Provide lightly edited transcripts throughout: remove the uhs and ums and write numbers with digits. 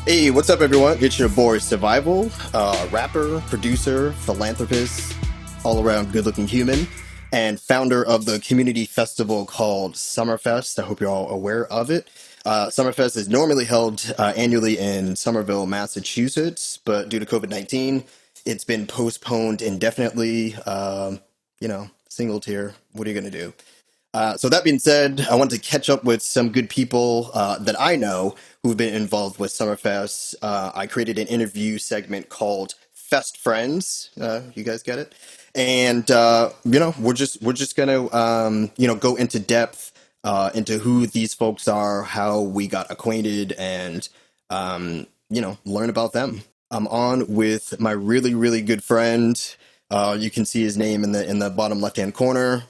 Hey, what's up, everyone? It's your boy Survival, rapper, producer, philanthropist, all around good looking human, and founder of the community festival called Summerfest. I hope you're all aware of it. Summerfest is normally held annually in Somerville, Massachusetts, but due to COVID-19, it's been postponed indefinitely. Single tier. What are you going to do? So that being said, I want to catch up with some good people that I know who've been involved with Summerfest. I created an interview segment called Fest Friends. You guys get it? And we're just gonna go into depth into who these folks are, how we got acquainted, and learn about them. I'm on with my really really good friend. You can see his name in the bottom left hand corner.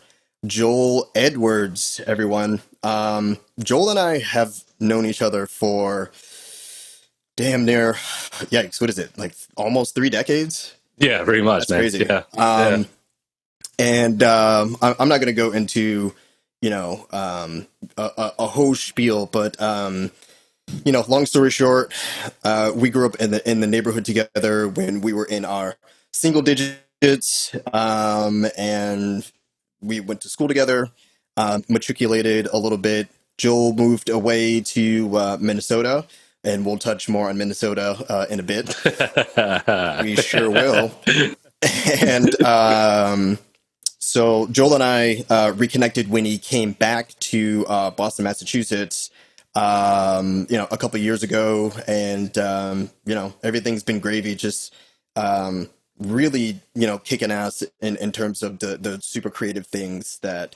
Joel Edwards, everyone. Joel and I have known each other for damn near, yikes, what is it? Like almost 3 decades? Yeah, pretty much, That's man. crazy. Yeah, yeah. And I'm not going to go into, a whole spiel, but, long story short, we grew up in the neighborhood together when we were in our single digits, and we went to school together, matriculated a little bit. Joel moved away to Minnesota, and we'll touch more on Minnesota in a bit. We sure will. And so Joel and I reconnected when he came back to Boston, Massachusetts, a couple years ago, and everything's been gravy. Just really, kicking ass in terms of the super creative things that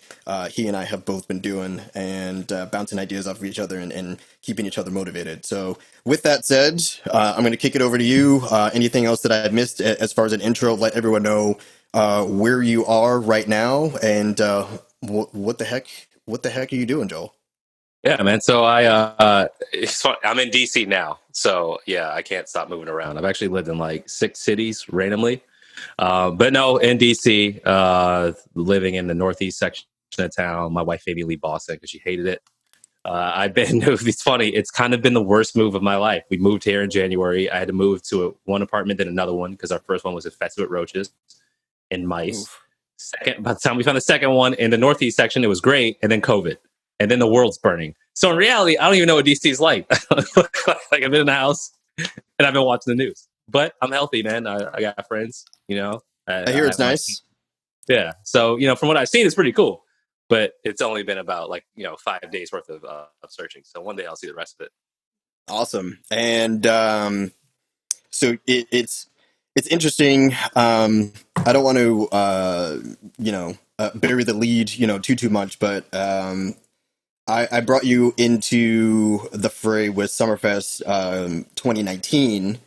he and I have both been doing, and bouncing ideas off of each other and keeping each other motivated. So, with that said, I'm going to kick it over to you. Anything else that I've missed as far as an intro? Let everyone know where you are right now, and what the heck? What the heck are you doing, Joel? Yeah, man. So it's fun. I'm in DC now. So yeah, I can't stop moving around. I've actually lived in like 6 cities randomly. But no, in DC, living in the Northeast section of town. My wife made me leave Boston because she hated it. I've been, it's funny. It's kind of been the worst move of my life. We moved here in January. I had to move to one apartment, then another one because our first one was infested with roaches and mice. Oof. Second, by the time we found the second one in the Northeast section, it was great. And then COVID. And then the world's burning. So in reality, I don't even know what DC is like. Like I've been in the house and I've been watching the news. But I'm healthy, man. I got friends, I hear I it's have my nice. yeah. So, from what I've seen, it's pretty cool. But it's only been about 5 days worth of searching. So one day I'll see the rest of it. Awesome. And so it's interesting. I don't want to bury the lead too much, but I brought you into the fray with Summerfest 2019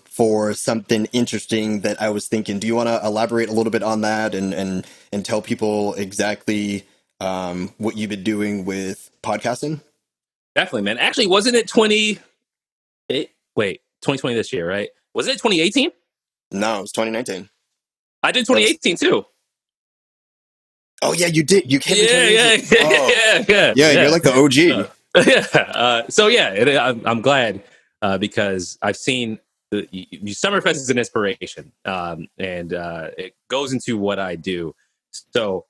for something interesting that I was thinking. Do you want to elaborate a little bit on that and tell people exactly what you've been doing with podcasting? Definitely, man. Actually, wasn't it 2020 this year, right? Was it 2018? No, it was 2019. I did That was 2018 too. Oh yeah, you did. You came in Yeah, yeah, 2018. Oh yeah, yeah, you're yeah, like the OG. yeah. So yeah, I'm glad because I've seen Summerfest is an inspiration, and it goes into what I do. So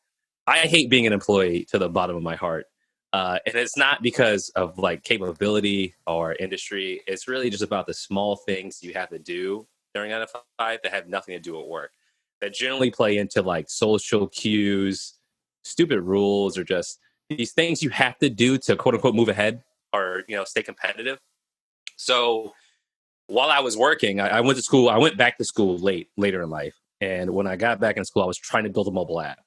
I hate being an employee to the bottom of my heart, and it's not because of like capability or industry. It's really just about the small things you have to do during 9 to 5 that have nothing to do with work. That generally play into like social cues, stupid rules, or just these things you have to do to quote unquote move ahead or stay competitive. So while I was working, I went to school. I went back to school later in life, and when I got back in school, I was trying to build a mobile app.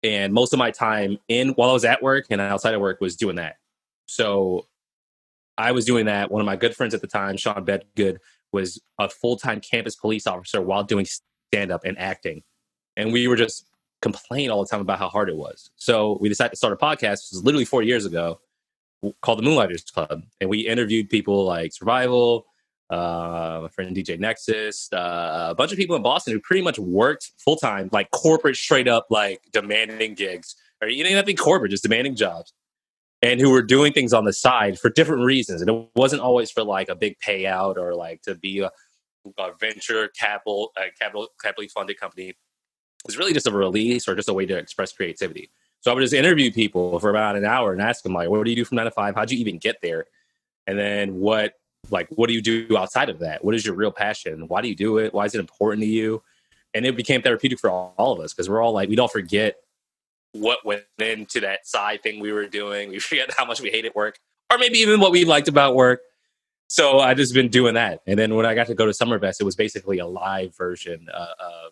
And most of my time in while I was at work and outside of work was doing that. So I was doing that. One of my good friends at the time, Sean Bedgood, was a full-time campus police officer while doing stand-up and acting. And we were just complaining all the time about how hard it was. So we decided to start a podcast. This was literally 4 years ago, called the Moonlighters Club. And we interviewed people like Survival, my friend DJ Nexus, a bunch of people in Boston who pretty much worked full-time, like corporate, straight up, like demanding gigs. Or you didn't have to be corporate, just demanding jobs. and who were doing things on the side for different reasons. And it wasn't always for like a big payout or like to be a venture capitally funded company. It was really just a release or just a way to express creativity. So I would just interview people for about an hour and ask them like, what do you do from 9 to 5? How'd you even get there? And then what do you do outside of that? What is your real passion? Why do you do it? Why is it important to you? And it became therapeutic for all of us because we're all like, we don't forget what went into that side thing we were doing. We forget how much we hated work, or maybe even what we liked about work. So I just been doing that. And then when I got to go to Summerfest, it was basically a live version of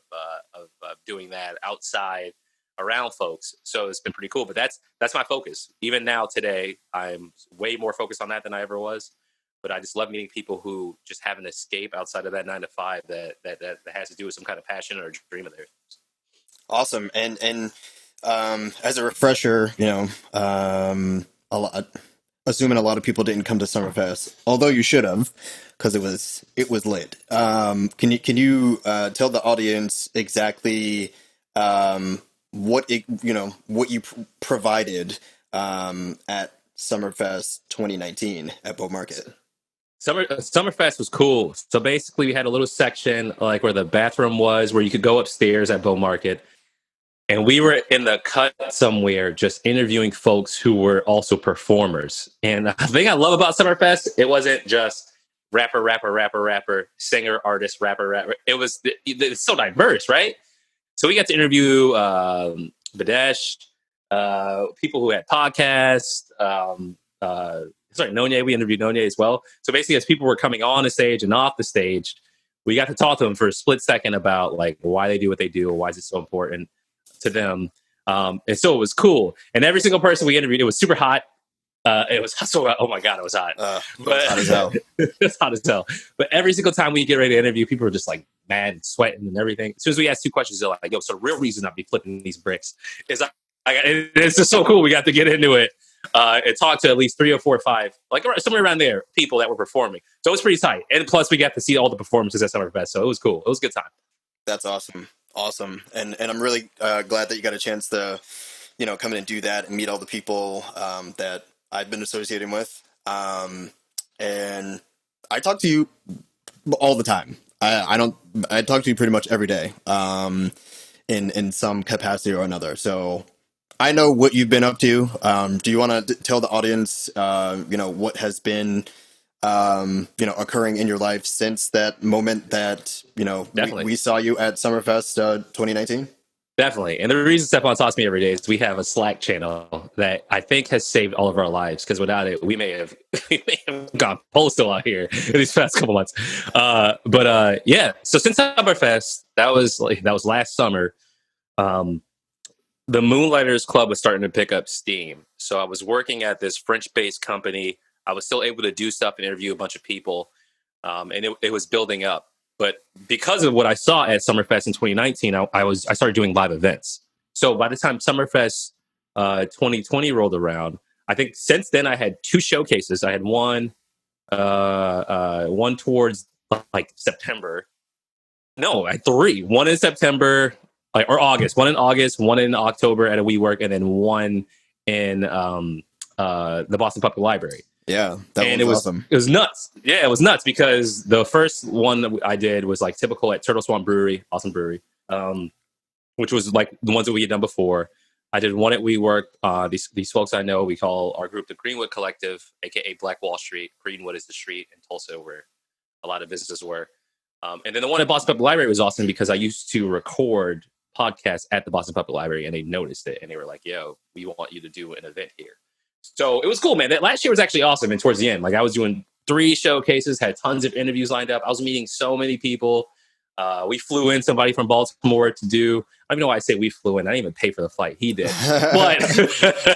doing that outside around folks. So it's been pretty cool. But that's my focus. Even now today, I'm way more focused on that than I ever was. But I just love meeting people who just have an escape outside of that 9 to 5 that has to do with some kind of passion or dream of theirs. Awesome. And as a refresher, a lot, assuming a lot of people didn't come to Summerfest, although you should have, because it was lit. Can you tell the audience exactly what you provided at Summerfest 2019 at Boat Market? Summerfest was cool. So basically, we had a little section like where the bathroom was, where you could go upstairs at Bow Market, and we were in the cut somewhere, just interviewing folks who were also performers. And the thing I love about Summerfest, it wasn't just rapper, singer, artist, rapper. It's so diverse, right? So we got to interview Badesh, people who had podcasts. Nonye. We interviewed Nonye as well. So basically, as people were coming on the stage and off the stage, we got to talk to them for a split second about like why they do what they do, or why is it so important to them. And so it was cool. And every single person we interviewed, it was super hot. It was so, oh my God, it was hot. But hot as hell. It's hot as hell. But every single time we get ready to interview, people are just like mad and sweating and everything. As soon as we ask two questions, they're like, yo, so the real reason I'd be flipping these bricks is it's just so cool. We got to get into it. And talk to at least 3 or 4 or 5, like somewhere around there, people that were performing. So it was pretty tight. And plus, we got to see all the performances at Summerfest. So it was cool. It was a good time. That's awesome. Awesome. And I'm really glad that you got a chance to, come in and do that and meet all the people that I've been associating with. And I talk to you all the time. I talk to you pretty much every day in some capacity or another. So I know what you've been up to. Do you want to tell the audience, what has been, occurring in your life since that moment that, we saw you at Summerfest 2019? Definitely. And the reason Stephon talks to me every day is we have a Slack channel that I think has saved all of our lives, because without it, we may have gone postal out here in these past couple months. Yeah. So since Summerfest, that was last summer. The Moonlighters Club was starting to pick up steam. So I was working at this French-based company. I was still able to do stuff and interview a bunch of people, and it was building up. But because of what I saw at Summerfest in 2019, I started doing live events. So by the time Summerfest 2020 rolled around, I think since then I had 2 showcases. I had one towards like September. No, I had 3. One in September, or August. One in August, one in October at a WeWork, and then one in the Boston Public Library. Yeah, that was awesome. It was nuts. Yeah, it was nuts because the first one that I did was like typical at Turtle Swamp Brewery, awesome brewery, which was like the ones that we had done before. I did one at WeWork. These folks I know, we call our group the Greenwood Collective, aka Black Wall Street. Greenwood is the street in Tulsa where a lot of businesses were. And then the one at Boston Public Library was awesome because I used to record podcasts at the Boston Public Library, and they noticed it, and they were like, "Yo, we want you to do an event here." So it was cool, man. That last year was actually awesome. And towards the end, like I was doing 3 showcases, had tons of interviews lined up. I was meeting so many people. We flew in somebody from Baltimore to do. I don't even know why I say we flew in. I didn't even pay for the flight. He did, but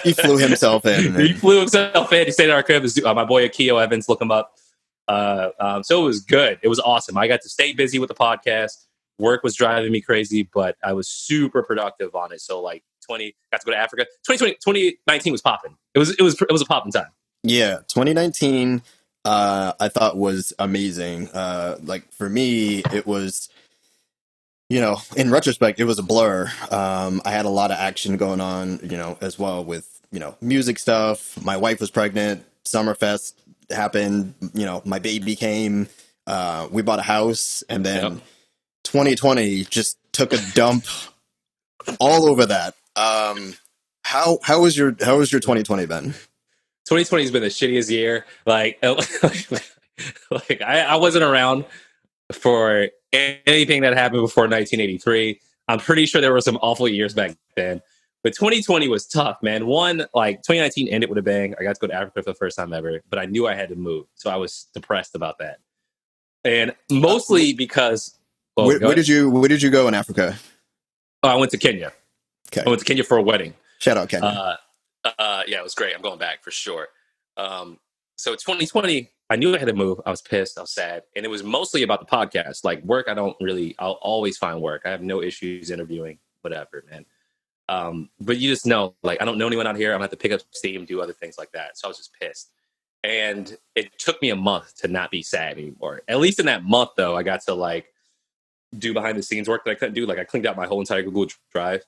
he flew himself in. He flew himself in. He stayed in our crib. My boy Akio Evans, look him up. So it was good. It was awesome. I got to stay busy with the podcast. Work was driving me crazy, but I was super productive on it. So like got to go to Africa. 2019 was popping. It was a popping time. Yeah, 2019 I thought was amazing. Like for me, it was, in retrospect, it was a blur. I had a lot of action going on, as well with music stuff. My wife was pregnant. Summerfest happened. My baby came. We bought a house, and Yep. then 2020 just took a dump all over that. How was your 2020 been? 2020 has been the shittiest year. Like, like I wasn't around for anything that happened before 1983. I'm pretty sure there were some awful years back then. But 2020 was tough, man. One, like 2019 ended with a bang. I got to go to Africa for the first time ever, but I knew I had to move. So I was depressed about that. And mostly because, where did you go in Africa? I went to Kenya. Okay. I went to Kenya for a wedding. Shout out Kenya. Yeah, it was great. I'm going back for sure. So 2020, I knew I had to move. I was pissed. I was sad. And it was mostly about the podcast. Like work, I'll always find work. I have no issues interviewing, whatever, man. But you just know, like, I don't know anyone out here. I'm going to have to pick up steam, do other things like that. So I was just pissed. And it took me a month to not be sad anymore. At least in that month, though, I got to like do behind the scenes work that I couldn't do. Like I cleaned out my whole entire Google Drive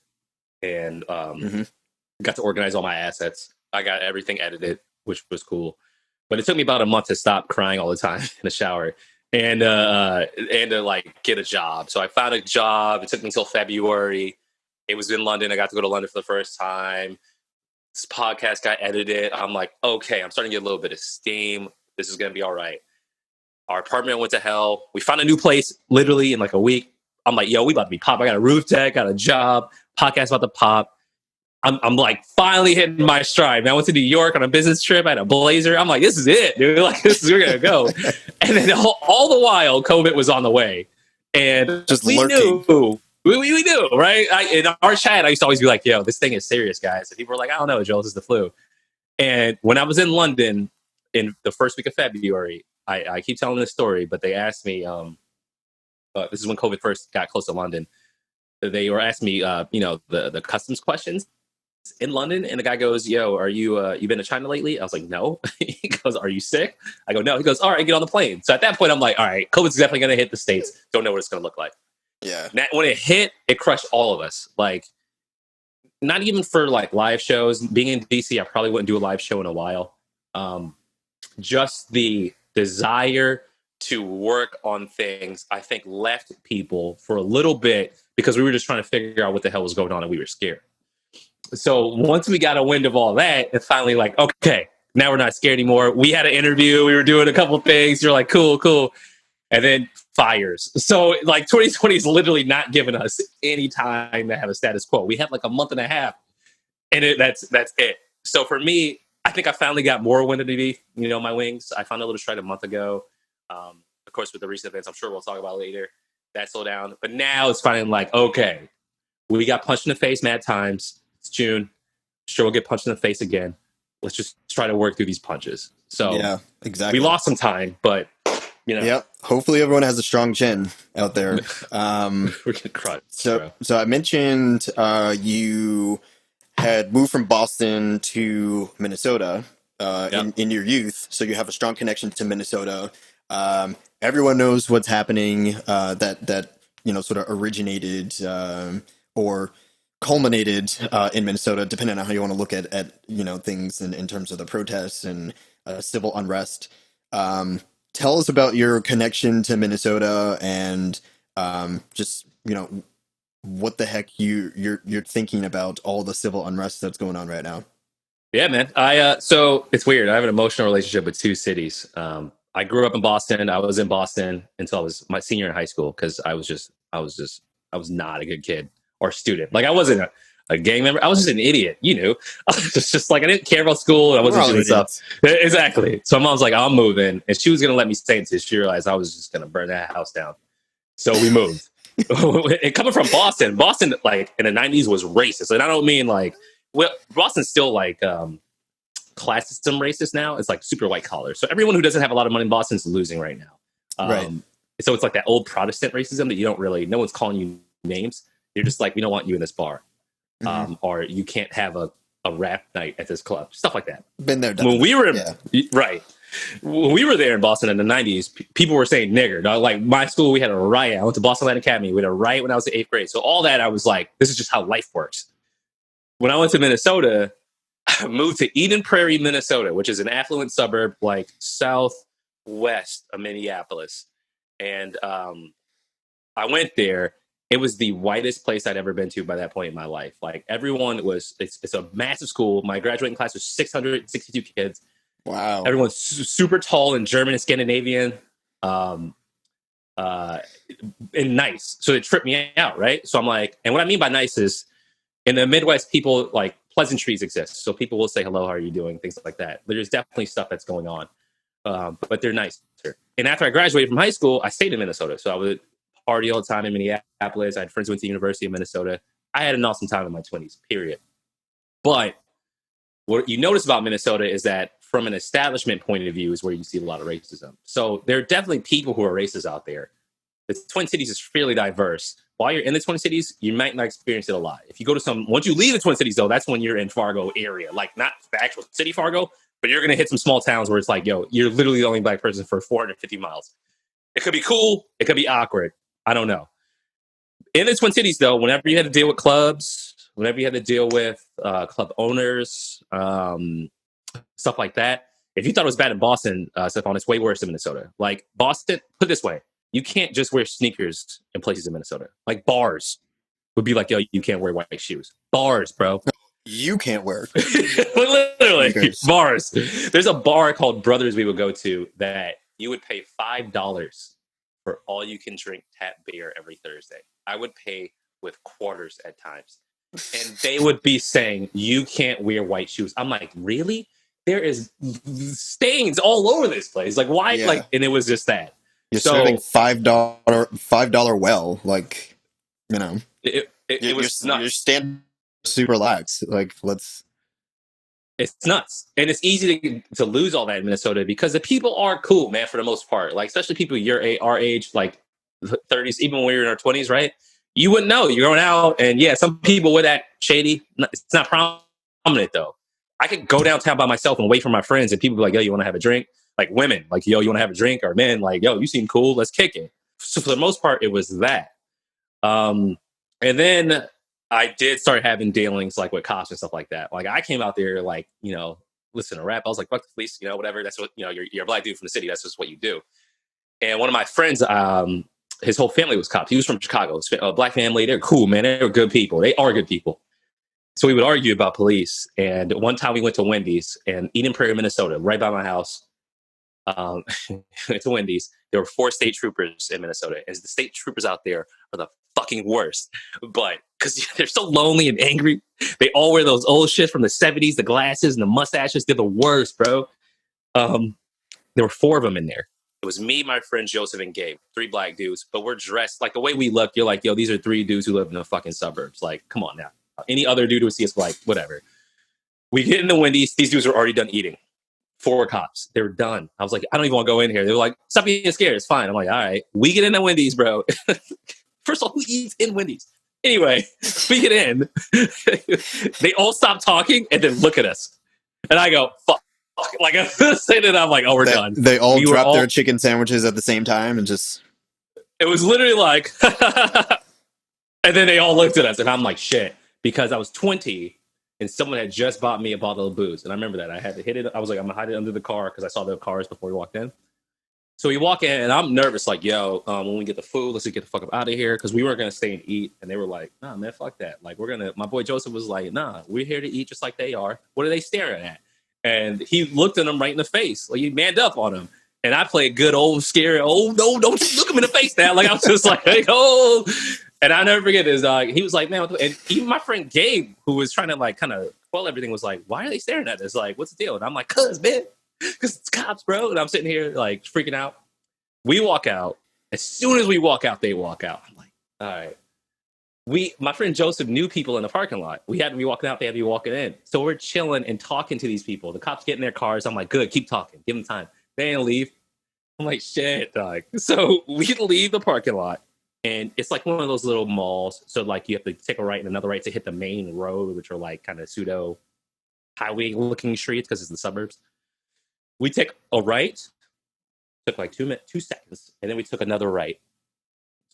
and got to organize all my assets. I got everything edited, which was cool. But it took me about a month to stop crying all the time in the shower and to like get a job. So I found a job. It took me until February. It was in London. I got to go to London for the first time. This podcast got edited. I'm like, okay, I'm starting to get a little bit of steam. This is going to be all right. Our apartment went to hell. We found a new place literally in like a week. I'm like, yo, we about to be pop. I got a roof deck, got a job, podcast about to pop. I'm like finally hitting my stride. Man, I went to New York on a business trip. I had a blazer. I'm like, this is it, dude. Like, this is where we're gonna go. And then all the while, COVID was on the way, and just we lurking. knew. We knew, right? In our chat, I used to always be like, yo, this thing is serious, guys. And people were like, I don't know, Joel, this is the flu. And when I was in London in the first week of February, I keep telling this story, but they asked me, this is when COVID first got close to London. They were asking me, the customs questions in London, and the guy goes, yo, are you been to China lately? I was like, no. He goes, are you sick? I go, no. He goes, all right, get on the plane. So at that point I'm like, all right, COVID's definitely going to hit the States. Don't know what it's going to look like. Yeah. When it hit, it crushed all of us. Like, not even for like live shows. Being in DC, I probably wouldn't do a live show in a while. Just the desire to work on things, I think, left people for a little bit because we were just trying to figure out what the hell was going on and we were scared. So once we got a wind of all that, it's finally like, okay, now we're not scared anymore. We had an interview. We were doing a couple things. You're like, cool. And then fires. So like 2020 is literally not giving us any time to have a status quo. We had like a month and a half and that's it. So for me, I think I finally got more wind underneath, my wings. I found a little stride a month ago. Of course, with the recent events, I'm sure we'll talk about later. That slowed down. But now it's finally like, okay, we got punched in the face mad times. It's June. Sure, we'll get punched in the face again. Let's just try to work through these punches. So yeah, exactly. We lost some time, but Yep. Hopefully everyone has a strong chin out there. We're gonna cry. So I mentioned you had moved from Boston to Minnesota in your youth, so you have a strong connection to Minnesota. Everyone knows what's happening that sort of originated or culminated in Minnesota, depending on how you want to look at things in terms of the protests and civil unrest. Tell us about your connection to Minnesota and just what the heck you're thinking about all the civil unrest that's going on right now. Yeah, man. So it's weird. I have an emotional relationship with two cities. I grew up in Boston. I was in Boston until I was my senior in high school because I was not a good kid or student. Like I wasn't a gang member. I was just an idiot. I was just like I didn't care about school and I wasn't doing stuff. Exactly. So my mom was like, "I'm moving," and she was gonna let me stay until she realized I was just gonna burn that house down. So we moved. And coming from Boston, like in the '90s was racist, and I don't mean like. Well, Boston's still like class system racist now. It's like super white collar. So everyone who doesn't have a lot of money in Boston is losing right now. Right. So it's like that old Protestant racism that you don't really, no one's calling you names. You're just like, we don't want you in this bar. Or you can't have a rap night at this club. Stuff like that. Been there, done when we were, right. When we were there in Boston in the 90s, people were saying nigger. Like my school, we had a riot. I went to Boston Land Academy. We had a riot when I was in 8th grade. So all that, I was like, this is just how life works. When I went to Minnesota, I moved to Eden Prairie, Minnesota, which is an affluent suburb like southwest of Minneapolis. And I went there. It was the whitest place I'd ever been to by that point in my life. Like everyone was, it's a massive school. My graduating class was 662 kids. Wow. Everyone's super tall and German and Scandinavian, um, uh, and nice. So it tripped me out, right? So I'm like, and what I mean by nice is in the Midwest, people like pleasantries exist. So people will say, hello, how are you doing? Things like that. There's definitely stuff that's going on, but they're nicer. And after I graduated from high school, I stayed in Minnesota. So I would party all the time in Minneapolis. I had friends who went to the University of Minnesota. I had an awesome time in my 20s, period. But what you notice about Minnesota is that from an establishment point of view is where you see a lot of racism. So there are definitely people who are racist out there. The Twin Cities is fairly diverse. While you're in the Twin Cities, you might not experience it a lot. If you go to once you leave the Twin Cities, though, that's when you're in Fargo area. Like, not the actual city Fargo, but you're going to hit some small towns where it's like, yo, you're literally the only black person for 450 miles. It could be cool. It could be awkward. I don't know. In the Twin Cities, though, whenever you had to deal with clubs, whenever you had to deal with club owners, stuff like that, if you thought it was bad in Boston, Stephon, it's way worse in Minnesota. Like, Boston, put it this way, you can't just wear sneakers in places in Minnesota. Like, bars would be like, yo, you can't wear white shoes. Bars, bro. You can't wear Literally, sneakers. bars. There's a bar called Brothers we would go to that you would pay $5 for all you can drink tap beer every Thursday. I would pay with quarters at times. And they would be saying, you can't wear white shoes. I'm like, really? There is stains all over this place. Like, why? Yeah. Like, and it was just that. You're So serving $5 well, like, you know. it was nuts. You're standing super relaxed. Like, It's nuts. And it's easy to lose all that in Minnesota because the people are cool, man, for the most part. Like, especially people our age, like 30s, even when we were in our 20s, right? You wouldn't know. You're going out, and yeah, some people with that shady. It's not prominent, though. I could go downtown by myself and wait for my friends, and people be like, yo, you want to have a drink? Like women, like, yo, you want to have a drink? Or men, like, yo, you seem cool. Let's kick it. So for the most part, it was that. And then I did start having dealings like with cops and stuff like that. Like I came out there like, listen to rap. I was like, fuck the police, whatever. That's what, you're a black dude from the city. That's just what you do. And one of my friends, his whole family was cops. He was from Chicago. A black family. They're cool, man. They're good people. They are good people. So we would argue about police. And one time we went to Wendy's in Eden Prairie, Minnesota, right by my house. Went to Wendy's. There were 4 state troopers in Minnesota. And the state troopers out there are the fucking worst. But because they're so lonely and angry, they all wear those old shit from the 70s, the glasses and the mustaches. They're the worst, bro. There were 4 of them in there. It was me, my friend Joseph, and Gabe, 3 black dudes, but we're dressed like the way we look. You're like, yo, these are 3 dudes who live in the fucking suburbs. Like, come on now. Any other dude would see us like, whatever. We get in the Wendy's. These dudes are already done eating. 4 cops. They were done. I was like, I don't even want to go in here. They were like, stop being scared. It's fine. I'm like, all right. We get in the Wendy's, bro. First of all, who eats in Wendy's? Anyway, we get in. They all stop talking and then look at us. And I go, fuck. Like, I say that, I'm like, oh, we're done. They all dropped their chicken sandwiches at the same time and just... It was literally like... And then they all looked at us. And I'm like, shit. Because I was 20 and someone had just bought me a bottle of booze. And I remember that. I had to hit it. I was like, I'm going to hide it under the car because I saw the cars before we walked in. So we walk in, and I'm nervous, like, yo, when we get the food, let's just get the fuck up out of here, because we weren't going to stay and eat. And they were like, nah, man, fuck that. Like, my boy Joseph was like, nah, we're here to eat just like they are. What are they staring at? And he looked at them right in the face. Like, he manned up on him. And I played good old scary, oh, no, don't look him in the face now. Like, I was just like, hey, oh. And I never forget this. He was like, man, and even my friend Gabe, who was trying to, like, kind of quell everything, was like, why are they staring at us? Like, what's the deal? And I'm like, cuz, man, because it's cops, bro. And I'm sitting here, like, freaking out. We walk out. As soon as we walk out, they walk out. I'm like, all right. My friend Joseph knew people in the parking lot. We had to be walking out. They had to be walking in. So we're chilling and talking to these people. The cops get in their cars. I'm like, good, keep talking. Give them time. They didn't leave. I'm like, shit, dog. So we leave the parking lot. And it's like one of those little malls. So, like, you have to take a right and another right to hit the main road, which are, like, kind of pseudo highway-looking streets because it's the suburbs. We take a right. Took like 2 seconds, and then we took another right.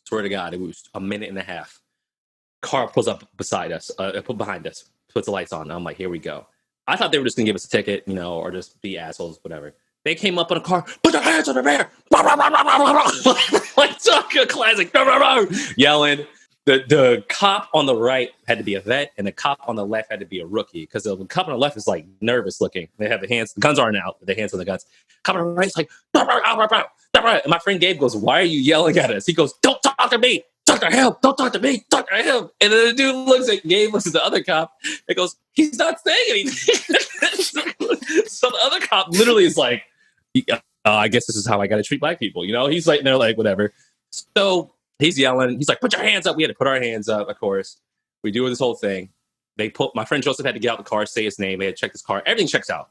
Swear to God, it was a minute and a half. Car pulls up beside us, behind us, puts the lights on. I'm like, here we go. I thought they were just gonna give us a ticket, or just be assholes, whatever. They came up in a car, put your hands on the rear, like a classic, yelling. The cop on the right had to be a vet, and the cop on the left had to be a rookie, because the cop on the left is like nervous looking. They have the guns aren't out, but the hands on the guns. Cop on the right is like, and my friend Gabe goes, "Why are you yelling at us?" He goes, "Don't talk to me. Talk to him. Don't talk to me. Talk to him." And then the dude looks at Gabe, looks at the other cop, and goes, "He's not saying anything." So the other cop literally is like, I guess this is how I got to treat black people. He's like, they're like, whatever. So he's yelling. He's like, "Put your hands up." We had to put our hands up, of course. We do this whole thing. My friend Joseph had to get out the car, say his name. They had to check his car. Everything checks out.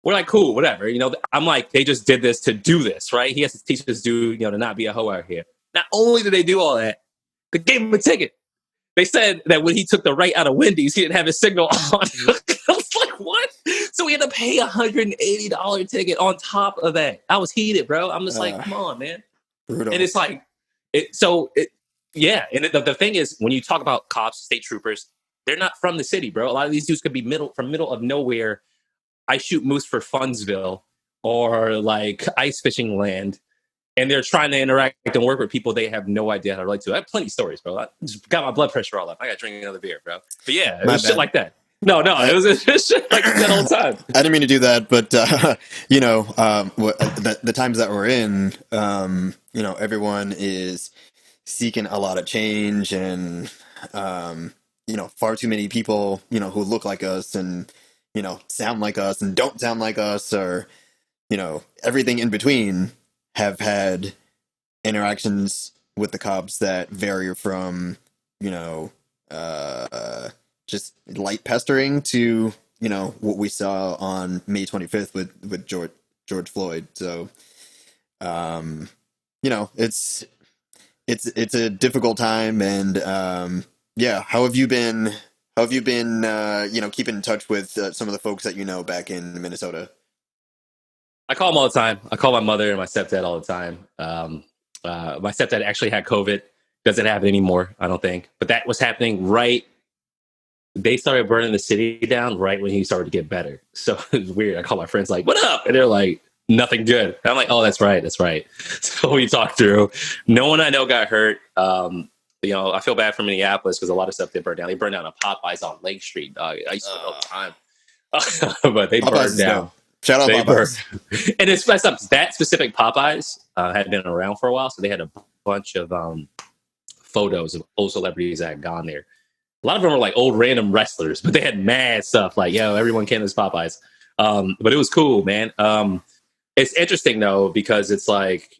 We're like, cool, whatever. I'm like, they just did this to do this, right? He has to teach this dude, to not be a hoe out here. Not only did they do all that, they gave him a ticket. They said that when he took the right out of Wendy's, he didn't have his signal on. I was like, what? So we had to pay a $180 ticket on top of that. I was heated, bro. I'm just like, come on, man. Brutal. And it's like, yeah. And the thing is, when you talk about cops, state troopers, they're not from the city, bro. A lot of these dudes could be from middle of nowhere. I shoot moose for Funsville or like ice fishing land. And they're trying to interact and work with people they have no idea how to relate to. I have plenty of stories, bro. I just got my blood pressure all up. I got to drink another beer, bro. But yeah, it was shit like that. No, it was shit like that all the time. I didn't mean to do that, but the times that we're in, everyone is seeking a lot of change, and far too many people, who look like us and sound like us and don't sound like us, or everything in between, have had interactions with the cops that vary from just light pestering to what we saw on May 25th with George Floyd. So it's a difficult time, and how have you been keeping in touch with some of the folks that back in Minnesota? I call them all the time. I call my mother and my stepdad all the time. My stepdad actually had COVID. Doesn't have it anymore, I don't think. But that was happening right. They started burning the city down right when he started to get better. So it was weird. I call my friends like, "What up?" And they're like, "Nothing good." And I'm like, "Oh, that's right. That's right." So we talked through. No one I know got hurt. I feel bad for Minneapolis because a lot of stuff did burn down. They burned down a Popeyes on Lake Street. I used to go all the time. But they burned down. Shout out Popeyes. And it's messed up. That specific Popeyes had been around for a while, so they had a bunch of photos of old celebrities that had gone there. A lot of them were like old random wrestlers, but they had mad stuff like, everyone came to this Popeyes. But it was cool, man. It's interesting, though, because it's like,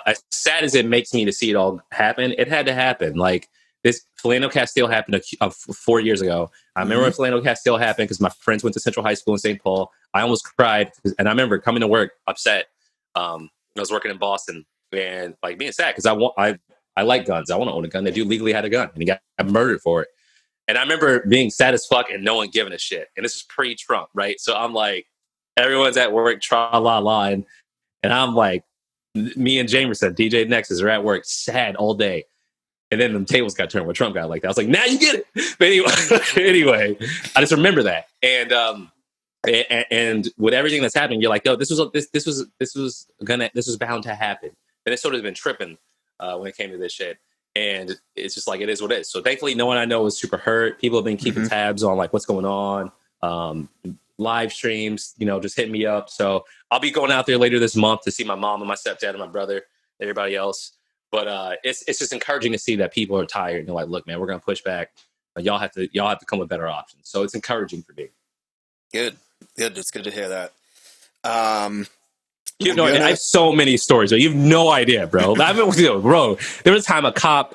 as sad as it makes me to see it all happen, it had to happen. Like, this Philando Castile happened 4 years ago. I remember when Philando Castile happened because my friends went to Central High School in St. Paul. I almost cried, and I remember coming to work upset. I was working in Boston and like being sad because I like guns. I want to own a gun. The dude legally had a gun, and he got murdered for it. And I remember being sad as fuck and no one giving a shit. And this is pre-Trump, right? So I'm like, everyone's at work, tra-la-la, and I'm like, me and Jamerson, DJ Nexus, are at work, sad all day. And then the tables got turned when Trump got like that. I was like, now you get it. But anyway, I just remember that. And with everything that's happening, you're like, this was bound to happen. Minnesota's been tripping when it came to this shit. And it's just like, it is what it is. So thankfully, no one I know is super hurt. People have been keeping tabs on like what's going on. Live streams, just hit me up. So I'll be going out there later this month to see my mom and my stepdad and my brother and everybody else. But it's just encouraging to see that people are tired and they're like, look, man, we're going to push back. Y'all have to come with better options. So it's encouraging for me. Good. It's good to hear that. You have no idea. I have so many stories. You have no idea, bro. Bro, there was a time a cop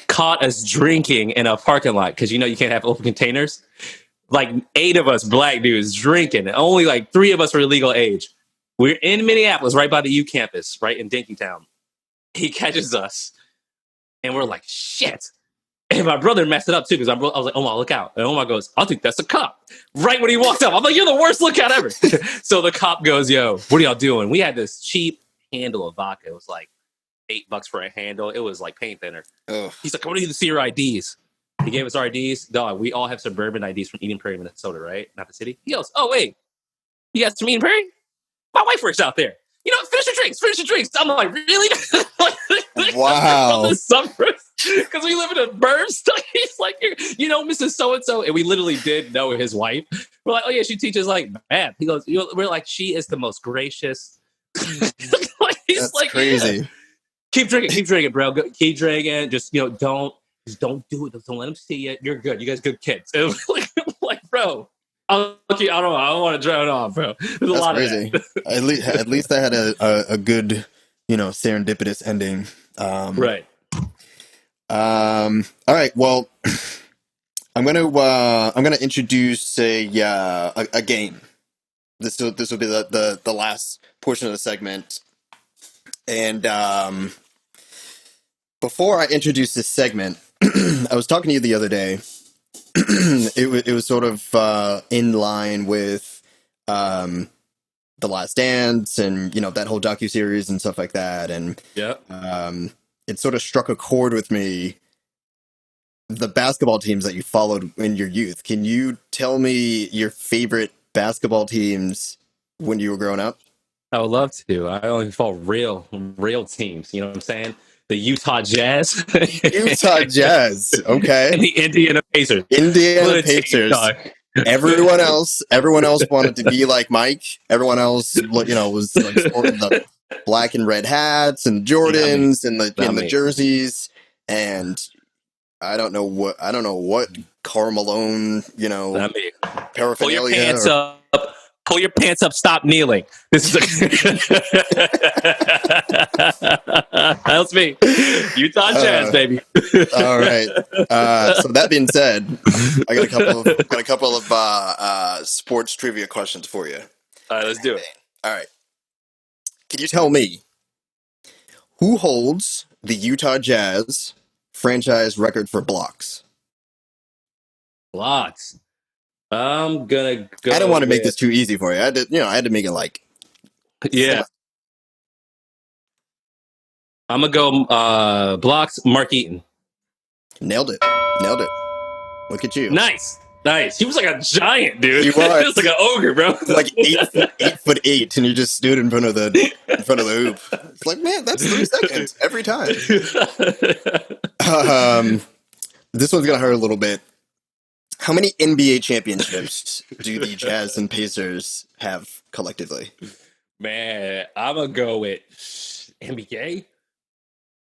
caught us drinking in a parking lot because you can't have open containers. Like 8 of us black dudes drinking, and only like 3 of us were legal age. We're in Minneapolis, right by the U campus, right in Dinkytown. He catches us, and we're like, shit. And my brother messed it up too because I was like, Omar, look out. And Omar goes, I think that's a cop. Right when he walked up, I'm like, you're the worst lookout ever. So the cop goes, yo, what are y'all doing? We had this cheap handle of vodka. It was like $8 for a handle. It was like paint thinner. Ugh. He's like, I want you to see your IDs. He gave us our IDs. Dog, we all have suburban IDs from Eden Prairie, Minnesota, right? Not the city. He goes, oh, wait, you guys from Eden Prairie? My wife works out there. You know, finish your drinks. I'm like, really? From Wow. the suburbs? Because we live in a burbs. He's like, you know, Mrs. So-and-so. And we literally did know his wife. We're like, oh, yeah, she teaches like math. He goes, we're like, she is the most gracious. He's That's like, crazy. yeah. Keep drinking, bro. Keep drinking. Just, you know, don't do it. Don't let them see it. You're good. You guys good kids. And like, bro. Okay, I don't know. I don't want to drown off, bro. There's a That's lot crazy. of that. At least I had a good, serendipitous ending. Right. All right. Well, I'm gonna introduce a game. This will be the last portion of the segment. And before I introduce this segment, I was talking to you the other day. It was sort of in line with The Last Dance and that whole docuseries and stuff like that, and Yeah. it sort of struck a chord with me. The basketball teams that you followed in your youth. Can you tell me your favorite basketball teams when you were growing up? I would love to. I only follow real teams. You know what I'm saying? The Utah Jazz Utah Jazz. Okay. and the Indiana Pacers. Indiana What a team, Pacers. dog. Everyone else wanted to be like Mike. Everyone else, was like sporting the black and red hats and Jordans and the jerseys. And I don't know what Karl Malone, paraphernalia. Pull your pants up. Pull your pants up. Stop kneeling. This is that's me. Utah Jazz, baby. All right. So that being said, I got a couple of sports trivia questions for you. All right, let's do it. All right. Can you tell me who holds the Utah Jazz franchise record for blocks? Blocks. I'm gonna go. I don't want to make this too easy for you. I had to make it like. Yeah. I'm gonna go blocks. Mark Eaton. Nailed it. Look at you. Nice. He was like a giant, dude. He was. He was like an ogre, bro. Like 8'8", and you just stood in front of the hoop. It's like, man, that's 3 seconds every time. This one's gonna hurt a little bit. How many NBA championships do the Jazz and Pacers have collectively? Man, I'm gonna go with NBA.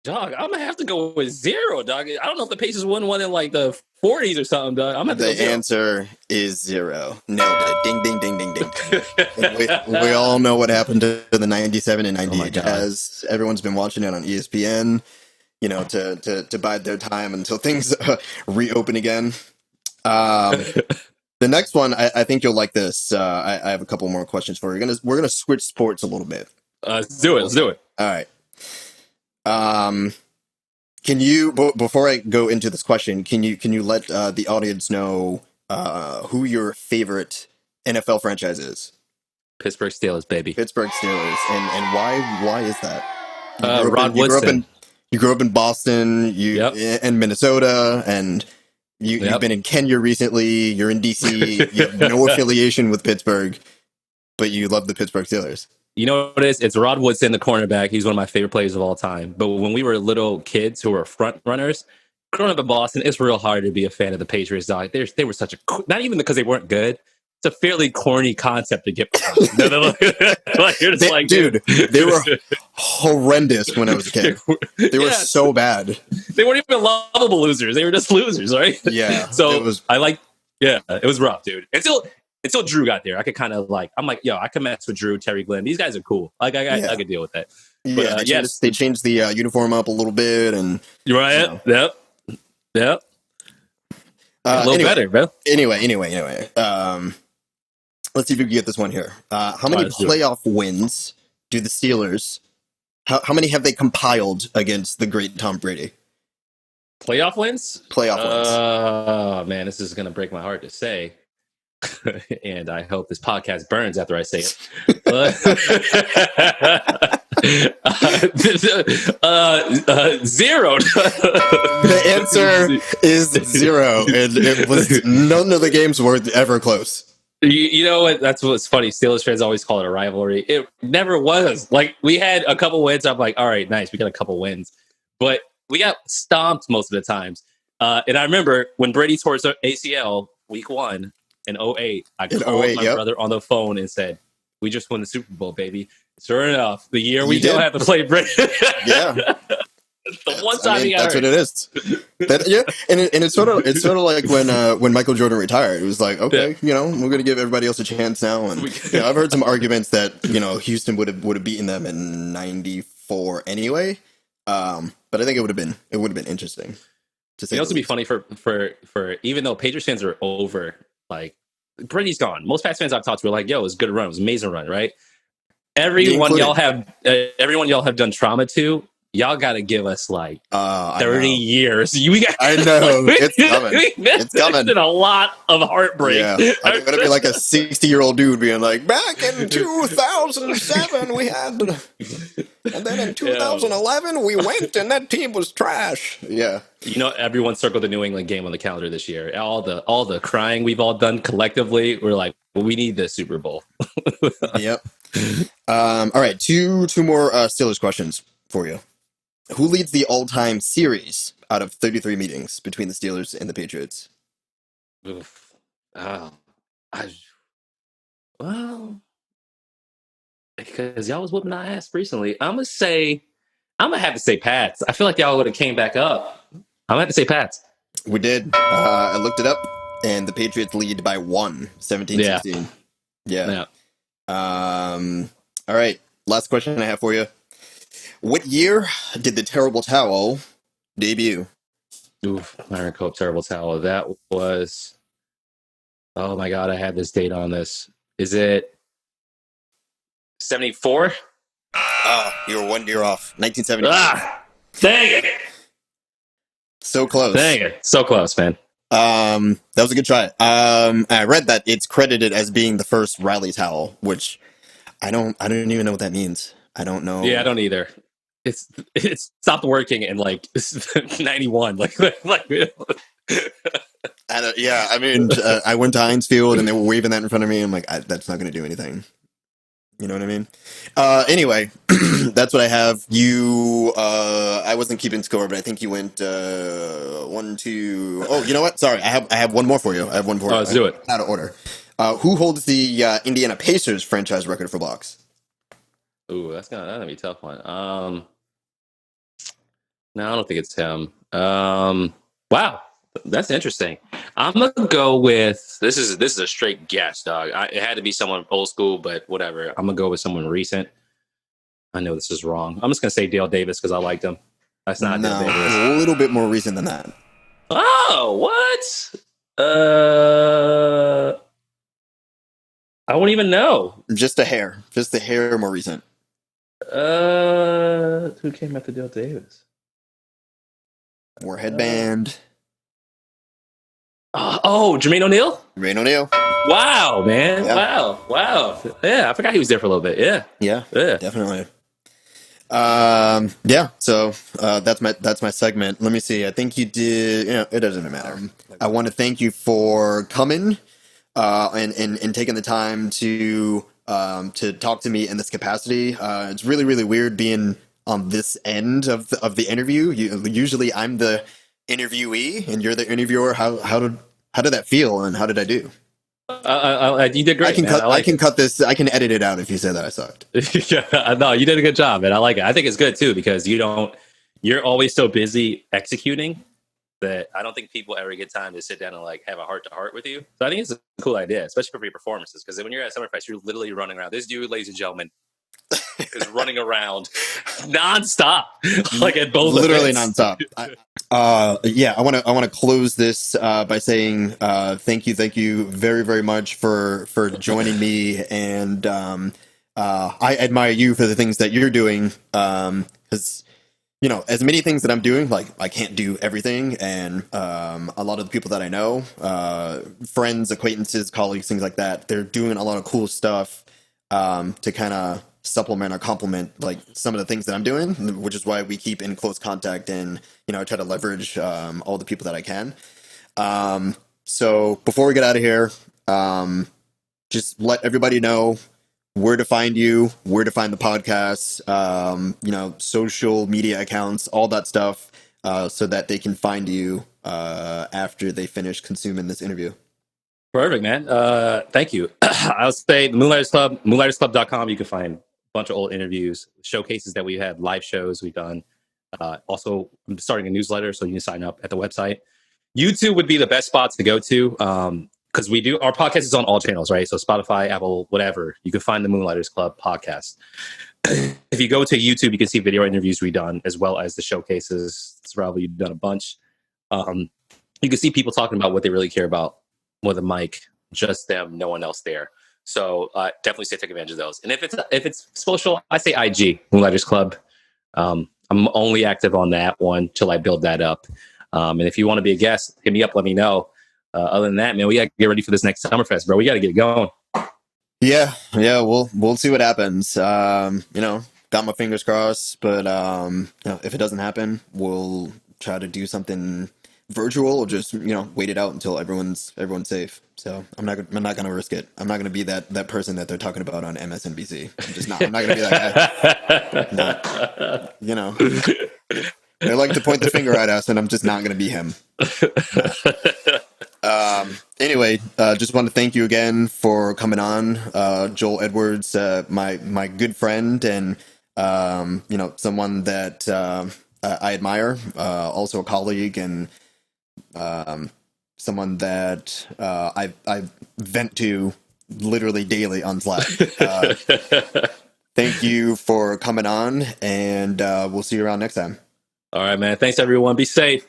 Dog, I'm gonna have to go with 0, dog. I don't know if the Pacers won one in like the 40s or something, dog. I'm gonna The answer is 0. Nailed it. Ding, ding, ding, ding, ding. we all know what happened to the 97 and 98 Jazz. Everyone's been watching it on ESPN, to bide their time until things reopen again. The next one, I think you'll like this. I have a couple more questions for you. We're gonna switch sports a little bit. Let's do it. All right. Can you before I go into this question, can you let the audience know who your favorite NFL franchise is? Pittsburgh Steelers, baby. Pittsburgh Steelers, and why is that? Rod Woodson. You grew up in Boston, and Minnesota, and you've been in Kenya recently. You're in D.C. You have no affiliation with Pittsburgh, but you love the Pittsburgh Steelers. You know what it is? It's Rod Woodson, the cornerback. He's one of my favorite players of all time. But when we were little kids who were front runners, growing up in Boston, it's real hard to be a fan of the Patriots. Dog. They were such a not even because they weren't good. It's a fairly corny concept to get behind. Dude, they were horrendous when I was a kid. They were so bad. They weren't even lovable losers. They were just losers, right? Yeah. So it was rough, dude. Until Drew got there, I could kind of I can mess with Drew, Terry Glenn. These guys are cool. I could deal with that. But, they changed the uniform up a little bit, and you're right. Yep. A little better, bro. Anyway. Let's see if we can get this one here. How many playoff wins do the Steelers? How many have they compiled against the great Tom Brady? Playoff wins? Oh man, this is gonna break my heart to say. And I hope this podcast burns after I say it. Zero. The answer is zero, and it was none of the games were ever close. You know what? That's what's funny. Steelers fans always call it a rivalry. It never was. Like, we had a couple wins. I'm like, all right, nice. We got a couple wins, but we got stomped most of the times. And I remember when Brady tore his ACL week 1 in '08. I In called 08, my yep. brother on the phone and said, "We just won the Super Bowl, baby." Sure enough, the year we You don't did? have to play Brady. Yeah. The one time he got That's hurt. what it is. Yeah, and it's sort of like when Michael Jordan retired. It was like, okay, we're going to give everybody else a chance now. And I've heard some arguments that Houston would have beaten them in '94 anyway. But I think it would have been interesting to say. It The also be least. funny for even though Patriots fans are over, like, Brady's gone. Most Pats fans I've talked to were like, "Yo, it was a good run. It was an amazing run, right?" Me Everyone included. everyone y'all have done trauma to. Y'all got to give us like 30 years. I know. It's coming. It's coming. A lot of heartbreak. Yeah, I'm gonna be like a 60-year-old dude being like, back in 2007 we had, and then in 2011 we went and that team was trash. Yeah, Everyone circled the New England game on the calendar this year. All the crying we've all done collectively. We're like, well, we need the Super Bowl. yep. All right, two more Steelers questions for you. Who leads the all-time series out of 33 meetings between the Steelers and the Patriots? Oof. Oh, well, because y'all was whooping our ass recently. I'm gonna have to say Pats. I feel like y'all would have came back up. I'm gonna have to say Pats. We did. I looked it up, and the Patriots lead by 17-16. Yeah. All right. Last question I have for you. What year did the Terrible Towel debut? Oof, Myron Cope, Terrible Towel. That was. Oh my God, I had this date on this. Is it 74? Oh, you were 1 year off. 1970. Dang it! So close. Dang it! So close, man. That was a good try. I read that it's credited as being the first Riley towel, which I don't even know what that means. I don't know. Yeah, I don't either. It's stopped working in like 91. Yeah, I mean, I went to Heinz Field and they were waving that in front of me. I'm like, that's not going to do anything. You know what I mean? Anyway, that's what I have. I wasn't keeping score, but I think you went 1, 2. Oh, you know what? Sorry, I have one more for you. I have one for you. Let's do it. Out of order. Who holds the Indiana Pacers franchise record for blocks? Ooh, that's gonna be a tough one. No, I don't think it's him. Wow, that's interesting. I'm gonna go with this is a straight guess, dog. It had to be someone old school, but whatever. I'm gonna go with someone recent. I know this is wrong. I'm just gonna say Dale Davis because I liked him. That's not Dale Davis. A little bit more recent than that. Oh, what? I won't even know. Just a hair more recent. Who came after Dale Davis? More headband. Jermaine O'Neal? Jermaine O'Neal. Wow, man. Yeah. Wow. Yeah, I forgot he was there for a little bit. Yeah, definitely. Yeah. So that's my segment. Let me see. I think you did. It doesn't matter. I want to thank you for coming and taking the time to talk to me in this capacity. It's really, really weird being on this end of the interview. Usually I'm the interviewee and you're the interviewer. How did that feel and how did I do? You did great. I can cut this. I can edit it out if you say that I sucked. Yeah, no, you did a good job, man. I like it. I think it's good too because you're always so busy executing that I don't think people ever get time to sit down and like have a heart to heart with you. So I think it's a cool idea, especially for your performances. Because when you're at Summerfest, you're literally running around. This dude, ladies and gentlemen, is running around nonstop, like at both literally events. nonstop. I want to close this by saying thank you very, very much for joining me, and I admire you for the things that you're doing, because as many things that I'm doing, like I can't do everything, and a lot of the people that I know, friends, acquaintances, colleagues, things like that, they're doing a lot of cool stuff to kind of supplement or complement like some of the things that I'm doing, which is why we keep in close contact and I try to leverage all the people that I can. So before we get out of here, just let everybody know where to find you, where to find the podcast, social media accounts, all that stuff, so that they can find you after they finish consuming this interview. Perfect, man. Thank you. I'll say the Moonlighters Club, moonlightersclub.com. You can find a bunch of old interviews, showcases that we had, live shows we've done. Also, I'm starting a newsletter, so you can sign up at the website. YouTube would be the best spots to go to because our podcast is on all channels, right? So Spotify, Apple, whatever. You can find the Moonlighters Club podcast. If you go to YouTube, you can see video interviews we've done as well as the showcases. Probably you've done a bunch. You can see people talking about what they really care about with a mic, just them, no one else there. So definitely say take advantage of those. And if it's social, I say IG, Moonlighters Club. I'm only active on that one till I build that up. And if you want to be a guest, hit me up, let me know. Other than that, man, we got to get ready for this next Summerfest, bro. We got to get it going. Yeah, we'll see what happens. Got my fingers crossed, but if it doesn't happen, we'll try to do something virtual or just wait it out until everyone's safe. So I'm not gonna risk it. I'm not gonna be that person that they're talking about on MSNBC. I'm not gonna be that guy. Not, they like to point the finger at us, and I'm just not gonna be him. Anyway, just want to thank you again for coming on, Joel Edwards, my good friend and someone that I admire, also a colleague and someone that I vent to literally daily on Slack. Thank you for coming on, and we'll see you around next time. All right, man. Thanks, everyone. Be safe.